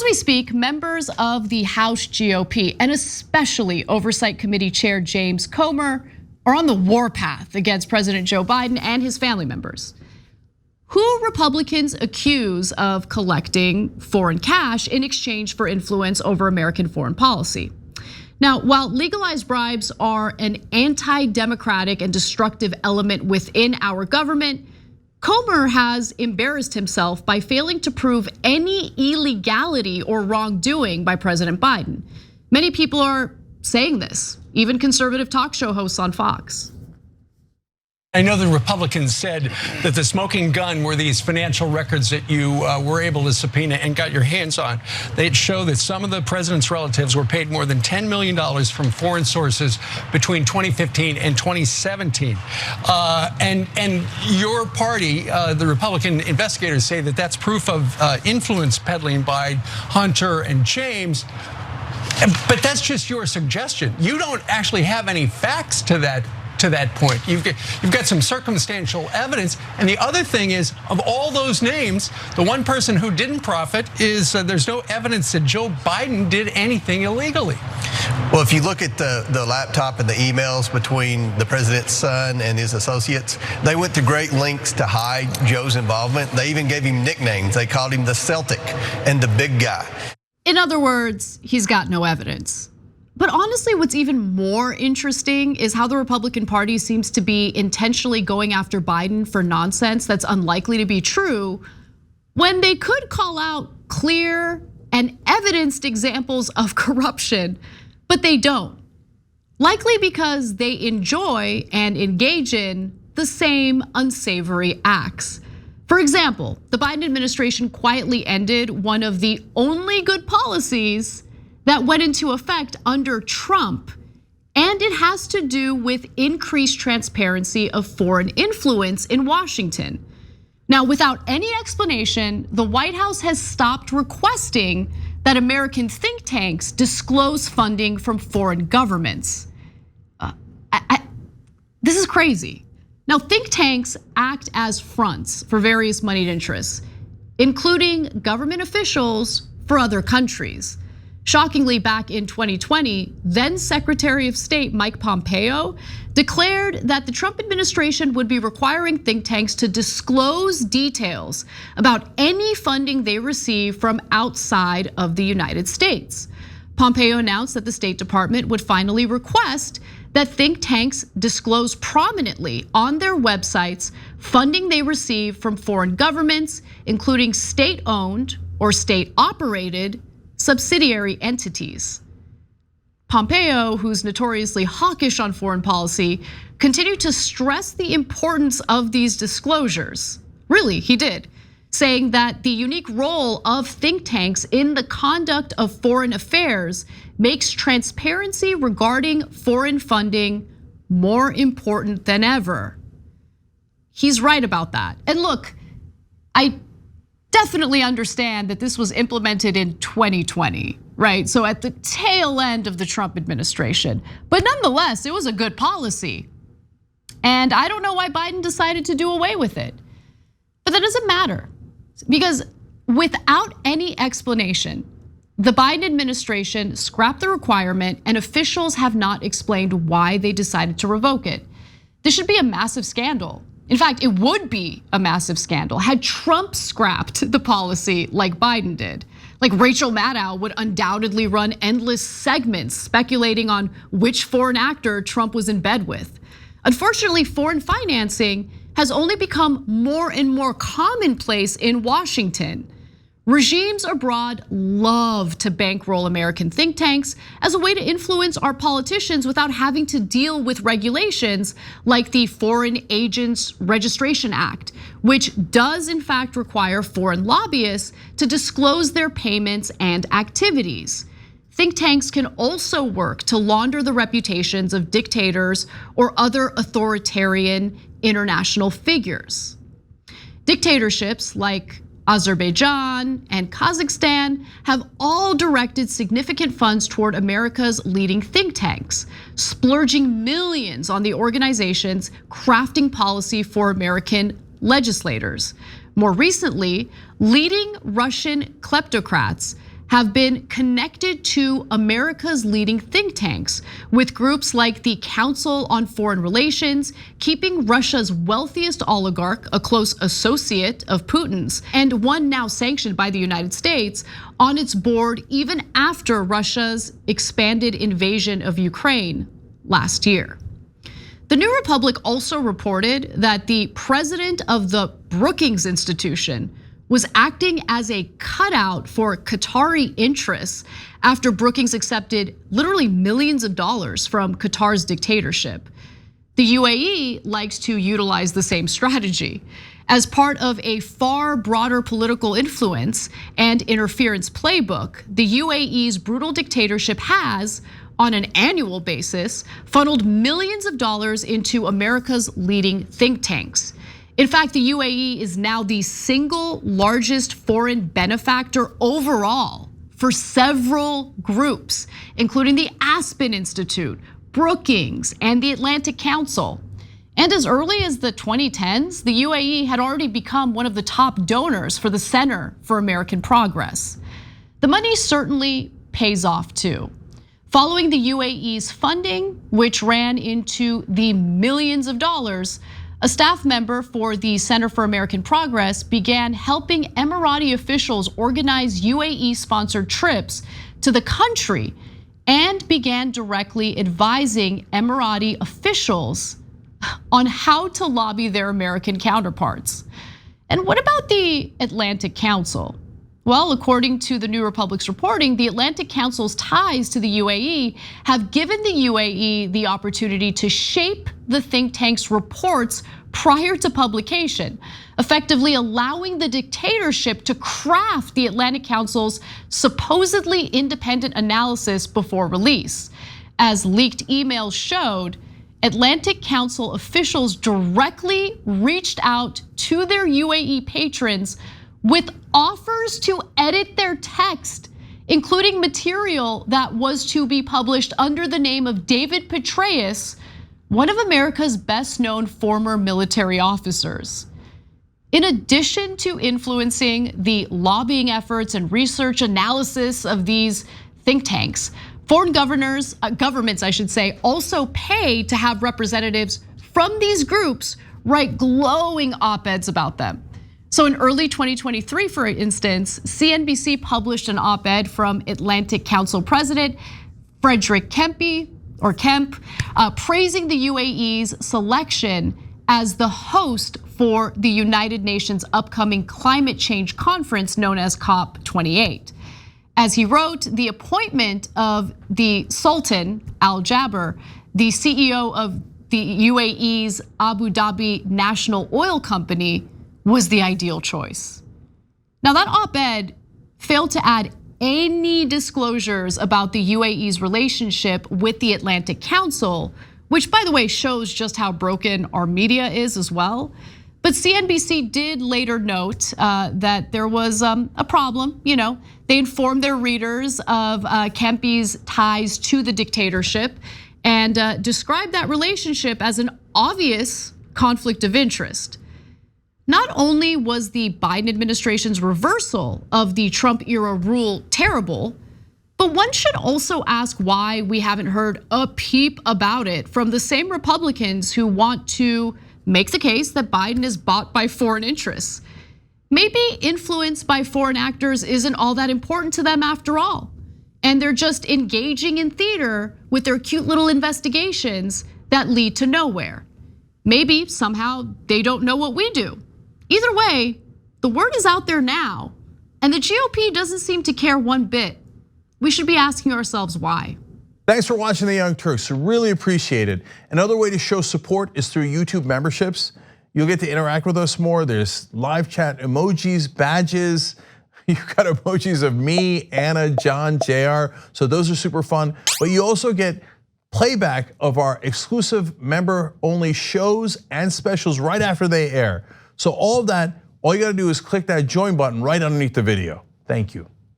As we speak, members of the House GOP and especially Oversight Committee Chair James Comer are on the warpath against President Joe Biden and his family members, who Republicans accuse of collecting foreign cash in exchange for influence over American foreign policy. Now, while legalized bribes are an anti-democratic and destructive element within our government, Comer has embarrassed himself by failing to prove any illegality or wrongdoing by President Biden. Many people are saying this, even conservative talk show hosts on Fox. I know the Republicans said that the smoking gun were these financial records that you were able to subpoena and got your hands on. They show that some of the president's relatives were paid more than $10 million from foreign sources between 2015 and 2017. And your party, the Republican investigators, say that that's proof of influence peddling by Hunter and James. But that's just your suggestion. You don't actually have any facts to that point. You've got some circumstantial evidence. And the other thing is, of all those names, the one person who didn't profit is there's no evidence that Joe Biden did anything illegally. Well, if you look at the laptop and the emails between the president's son and his associates, they went to great lengths to hide Joe's involvement. They even gave him nicknames. They called him the Celtic and the big guy. In other words, he's got no evidence. But honestly, what's even more interesting is how the Republican Party seems to be intentionally going after Biden for nonsense that's unlikely to be true, when they could call out clear and evidenced examples of corruption, but they don't. Likely because they enjoy and engage in the same unsavory acts. For example, the Biden administration quietly ended one of the only good policies that went into effect under Trump, and it has to do with increased transparency of foreign influence in Washington. Now, without any explanation, the White House has stopped requesting that American think tanks disclose funding from foreign governments. This is crazy. Now, think tanks act as fronts for various moneyed interests, including government officials for other countries. Shockingly, back in 2020, then Secretary of State Mike Pompeo declared that the Trump administration would be requiring think tanks to disclose details about any funding they receive from outside of the United States. Pompeo announced that the State Department would finally request that think tanks disclose prominently on their websites funding they receive from foreign governments, including state-owned or state-operated subsidiary entities. Pompeo, who's notoriously hawkish on foreign policy, continued to stress the importance of these disclosures. Really, he did, saying that the unique role of think tanks in the conduct of foreign affairs makes transparency regarding foreign funding more important than ever. He's right about that. And look, I definitely understand that this was implemented in 2020, right? So at the tail end of the Trump administration. But nonetheless, it was a good policy. And I don't know why Biden decided to do away with it. But that doesn't matter, because without any explanation, the Biden administration scrapped the requirement and officials have not explained why they decided to revoke it. This should be a massive scandal. In fact, it would be a massive scandal had Trump scrapped the policy like Biden did. Like Rachel Maddow would undoubtedly run endless segments speculating on which foreign actor Trump was in bed with. Unfortunately, foreign financing has only become more and more commonplace in Washington. Regimes abroad love to bankroll American think tanks as a way to influence our politicians without having to deal with regulations like the Foreign Agents Registration Act, which does in fact require foreign lobbyists to disclose their payments and activities. Think tanks can also work to launder the reputations of dictators or other authoritarian international figures. Dictatorships like Azerbaijan and Kazakhstan have all directed significant funds toward America's leading think tanks, splurging millions on the organizations crafting policy for American legislators. More recently, leading Russian kleptocrats have been connected to America's leading think tanks, with groups like the Council on Foreign Relations keeping Russia's wealthiest oligarch a close associate of Putin's, and one now sanctioned by the United States, on its board even after Russia's expanded invasion of Ukraine last year. The New Republic also reported that the president of the Brookings Institution was acting as a cutout for Qatari interests after Brookings accepted literally millions of dollars from Qatar's dictatorship. The UAE likes to utilize the same strategy. As part of a far broader political influence and interference playbook, the UAE's brutal dictatorship has, on an annual basis, funneled millions of dollars into America's leading think tanks. In fact, the UAE is now the single largest foreign benefactor overall for several groups, including the Aspen Institute, Brookings, and the Atlantic Council. And as early as the 2010s, the UAE had already become one of the top donors for the Center for American Progress. The money certainly pays off too. Following the UAE's funding, which ran into the millions of dollars, a staff member for the Center for American Progress began helping Emirati officials organize UAE-sponsored trips to the country and began directly advising Emirati officials on how to lobby their American counterparts. And what about the Atlantic Council? Well, according to the New Republic's reporting, the Atlantic Council's ties to the UAE have given the UAE the opportunity to shape the think tank's reports prior to publication, effectively allowing the dictatorship to craft the Atlantic Council's supposedly independent analysis before release. As leaked emails showed, Atlantic Council officials directly reached out to their UAE patrons with offers to edit their text, including material that was to be published under the name of David Petraeus, one of America's best known former military officers. In addition to influencing the lobbying efforts and research analysis of these think tanks, foreign governments, I should say, also pay to have representatives from these groups write glowing op-eds about them. So in early 2023, for instance, CNBC published an op-ed from Atlantic Council President Frederick Kemp, praising the UAE's selection as the host for the United Nations upcoming climate change conference known as COP28. As he wrote, the appointment of the Sultan Al Jaber, the CEO of the UAE's Abu Dhabi National Oil Company, was the ideal choice. Now that op-ed failed to add any disclosures about the UAE's relationship with the Atlantic Council, which by the way shows just how broken our media is as well. But CNBC did later note that there was a problem. They informed their readers of Kemp's ties to the dictatorship and described that relationship as an obvious conflict of interest. Not only was the Biden administration's reversal of the Trump era rule terrible, but one should also ask why we haven't heard a peep about it from the same Republicans who want to make the case that Biden is bought by foreign interests. Maybe influence by foreign actors isn't all that important to them after all, and they're just engaging in theater with their cute little investigations that lead to nowhere. Maybe somehow they don't know what we do. Either way, the word is out there now, and the GOP doesn't seem to care one bit. We should be asking ourselves why. Thanks for watching The Young Turks, really appreciate it. Another way to show support is through YouTube memberships. You'll get to interact with us more. There's live chat emojis, badges. You've got emojis of me, Anna, John, JR, so those are super fun. But you also get playback of our exclusive member-only shows and specials right after they air. So all of that, all you gotta do is click that join button right underneath the video. Thank you.